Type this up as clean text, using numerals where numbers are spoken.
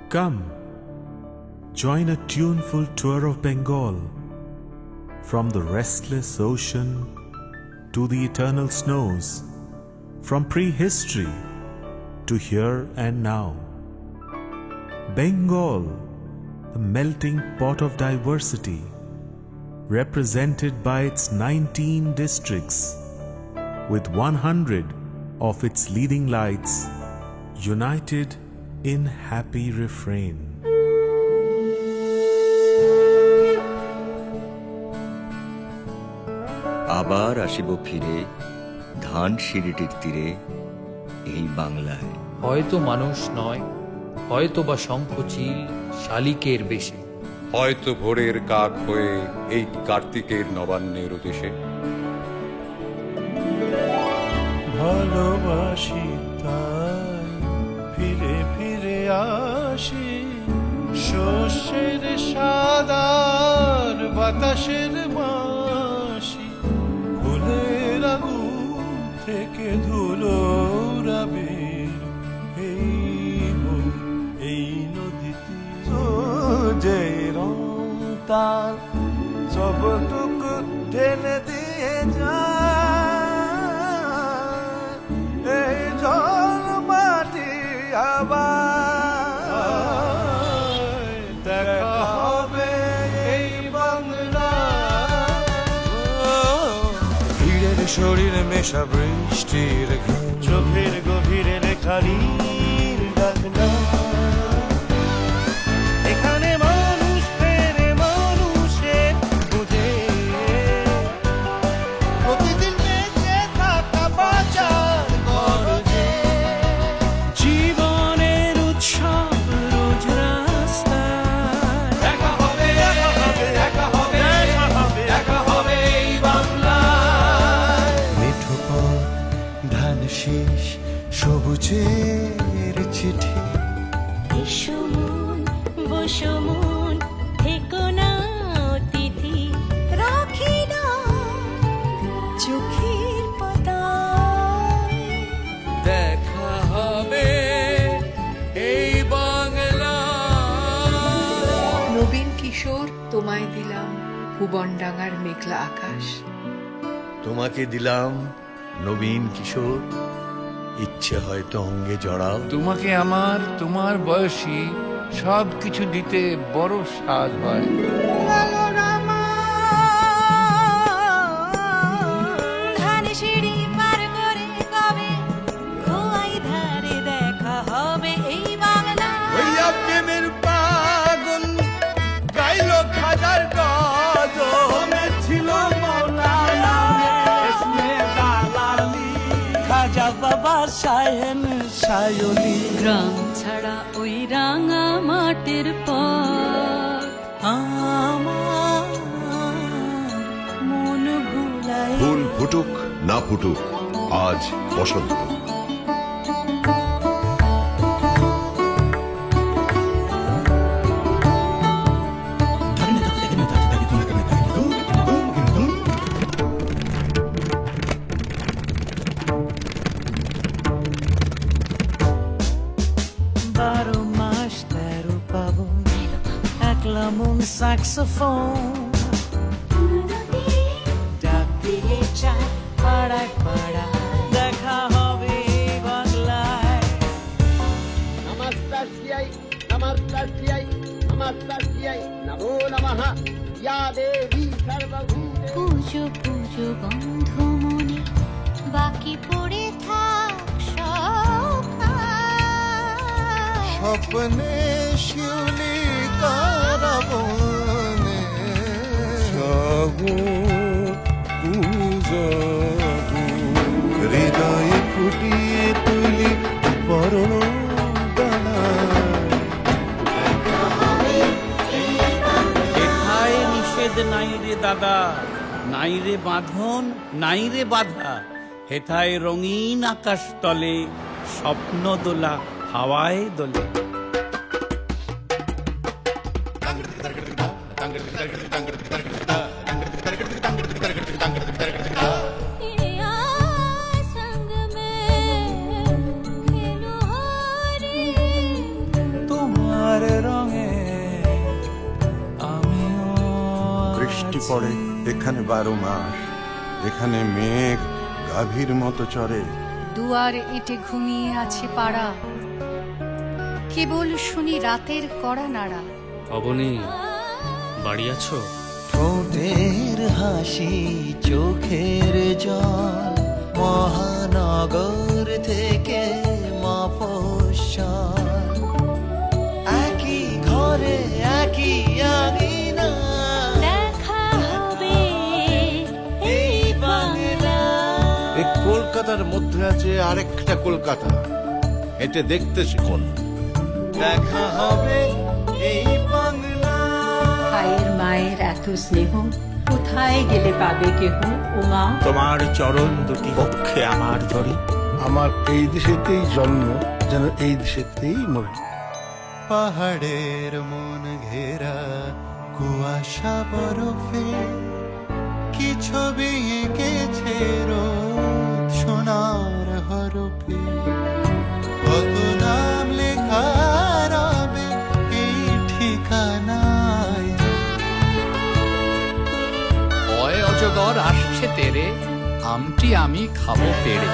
Come, join a tuneful tour of Bengal, from the restless ocean to the eternal snows, from prehistory to here and now. Bengal, the melting pot of diversity, represented by its 19 districts, with 100 of its leading lights, united in happy refrain. আবার আসিব ফিরে ধানসিঁড়িটির তীরে এই বাংলায়। হয়তো মানুষ নয়, হয়তো বা শঙ্খচিল শালিকের বেশে, হয়তো ভোরের কাক হয়ে এই কার্তিকের নবান্নের উদ্দেশ্যে। ভালোবাসি তাই ফিরে ফিরে আসি, শস্যের সাদার বাতাসের মাসি, ফুলের আগুন থেকে ধুলো রাবের এই নদীতে যে রং তার সবটুকু ঢেলে দিয়ে যায় এই জল মাটি আবার দেখা হবে এই বাংলা। ভিড়ের শরীরে মেশা বৃষ্টির চোখের গভীরে রেখা নীল ডাকনা, এখানে মানুষ ফেরে মানুষের বুঝে প্রতিদিন বেঁচে থাকা বাঁচার গরজে। জীবনের উৎসব রোজ রাস্তায় দেখা হবে, দেখা হবে, দেখা হবে, দেখা হবে, দেখা হবে এই বাংলায়। মিঠো পথ ধান শীষ সবুজের চিঠি, এসো মন বসো মন থেকো না অতিথি, রাখি না চোখের পাতায় দেখা হবে এই বাংলা। নবীন কিশোর তোমায় দিলাম ভুবনডাঙ্গার মেঘলা আকাশ, তোমাকে দিলাম নবীন কিশোর, ইচ্ছে হয়তো অঙ্গে জড়াও। তোমাকে আমার তোমার বয়সী সব কিছু দিতে বড় স্বাদ হয়। ধানসিঁড়ি পার করে কবে খোয়াই ধারে দেখা হবে এই বাংলা। প্রেমের পাগল গাইল খাজার গজল, ছিল মৌলানা ইসমে দালালি, খাজা বাবা শাহেন শায়লি। গ্রাম ছাড়া ওই রাঙা মাটির পর আমার মন ভুলাই। ফুল ফুটুক না ফুটুক, আজ বসন্ত। বারো মাস 13 পাবন, একলা মন স্যাক্সোফোন, ডাক দিয়ে চায় পাড়ায় পাড়ায়, দেখা হবে বাংলায়। নমস্তাস্যৈ নমস্তাস্যৈ নমস্তাস্যৈ নমো নমঃ ইয়া দেবী সর্বভূতে। পুজো পুজো গন্ধ মনে বাকি পড়ে থাক স্বপ্নে শিউলি কারাবনে, সব হৃদয়ে ফুটিয়ে তুলি বরণ এথায় নিষেধ নাই রে দাদা, নাই রে বাঁধন নাই রে বাধা, হেথায় রঙিন আকাশ তলে স্বপ্ন দোলা হাওয়ায় দোলে। তোমার পড়ে এখানে 12 মাস, এখানে মেঘ গাভীর মতো চড়ে। দুয়ার এঁটে ঘুমিয়ে আছে পাড়া, কেবল শুনি রাতের কড়া নাড়া। অবনী, বাড়ি আছো? ঠোঁটের হাসি, চোখের জল, মহানগর থেকে মফস্বল, একই ঘরে একই আঙিনা, দেখা হবে এই বাংলা। এই কলকাতার মধ্যে আছে আরেকটা কলকাতা, এটা দেখতে শিখুন। দেখা হবে এই বাংলা। ভাইয়ের মায়ের এত স্নেহ কোথায় গেলে পাবে কেহ? ও মা, তোমার চরণ দুটি পক্ষে আমার ধরি। আমার এই দেশেতেই জন্ম, যেন এই দেশেতেই মরি। পাহাড়ের মন ঘেরা কুয়াশা বরফে, কি ছবি এঁকেছে রোদ সোনার হরফে, কত নাম লেখা রবে এই ঠিকানায়। অজগর আসছে তেরে, আমটি আমি খাবো পেড়ে।